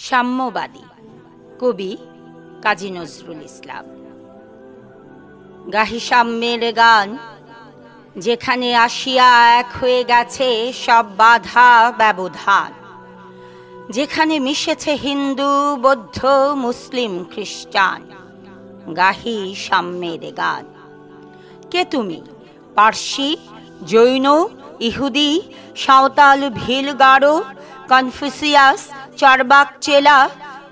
সাম্যবাদী কবি কাজী নজরুল ইসলাম। গাহি সাম্যের গান, যেখানে আসিয়া এক হয়ে গেছে সব বাধা ব্যবধান, যেখানে মিশেছে হিন্দু বৌদ্ধ মুসলিম খ্রিস্টান। গাহি সাম্যের গান। কে তুমি? পার্সি, জৈন, ইহুদি, সাঁওতাল, ভিল, গারো, কনফুসিয়াস, চারবাক, চেলা?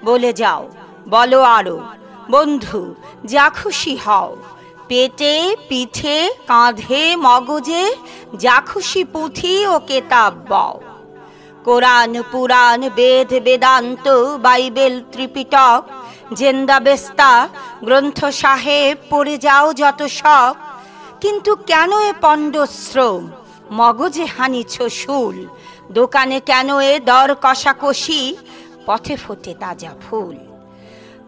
বলে যাও, বলো আরো। বন্ধু, যা খুশি হও, পেটে পিঠে কাঁধে মগজে যা খুশি পুঁথি ও কেতাব বও। কোরআন, পুরাণ, বেদ, বেদান্ত, বাইবেল, ত্রিপিটক, জেন্দাবেস্তা, গ্রন্থ সাহেব পড়ে যাও যত সব। কিন্তু কেন এ পণ্ডশ্রম? মগজে হানিছ শুল। দোকানে কেন এ দর কষাকষি? পথে ফোটে তাজা ফুল।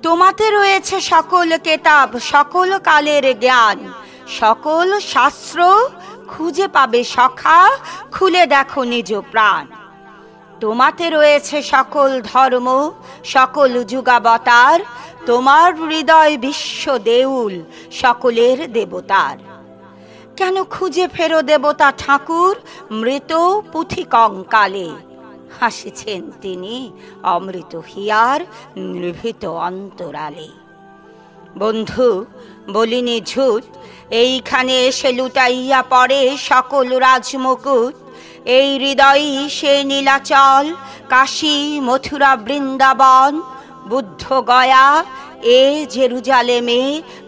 তোমাতে রয়েছে সকল কেতাব, সকল কালের জ্ঞান, সকল শাস্ত্র খুঁজে পাবে সখা, খুলে দেখো নিজ প্রাণ। তোমাতে রয়েছে সকল ধর্ম, সকল যুগাবতার, তোমার হৃদয় বিশ্ব দেউল, সকলের দেবতার। কেন খুঁজে ফেরো দেবতা ঠাকুর মৃত পুঁথি কঙ্কালে? হাসিছেন তিনি অমৃত হিয়ার নিভৃত অন্তরালে। বন্ধু, বলিনি ঝুট, এইখানে এসে লুটাইয়া পড়ে সকল রাজমুকুট। এই হৃদয়ই সে নীলাচল, কাশী, মথুরা, বৃন্দাবন, বুদ্ধ গয়া, এ জেরুজালেমে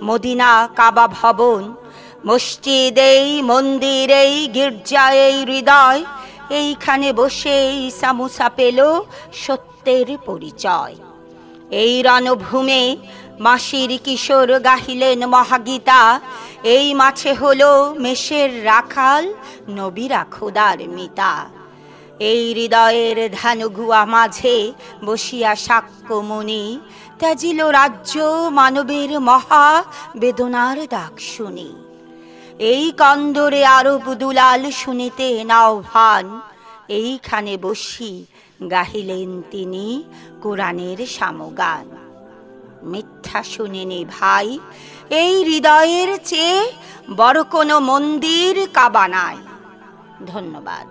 মদিনা, কাবা ভবন। মসজিদ এই, মন্দির এই, গির্জা এই হৃদয়, এইখানে বসে ঈসা মুসা পেল সত্যের পরিচয়। এই রণভূমে মাসির কিশোর গাহিলেন মহাগীতা, এই মাঝে হলো মেষের রাখাল, নবীরা খোদার মিতা। এই হৃদয়ের ধ্যানগুয়া মাঝে বসিয়া সাক্ষ্যমণি, ত্যাজিল রাজ্য মানবের মহা বেদনার ডাক শুনি। এই কন্দরে আরব দুলাল শুনিতে নাও ভান, এইখানে বসি গাহিলেন তিনি কোরআনের সামগান। মিথ্যা শুনিনি ভাই, এই হৃদয়ের চেয়ে বড় কোনো মন্দির কাবা নাই। ধন্যবাদ।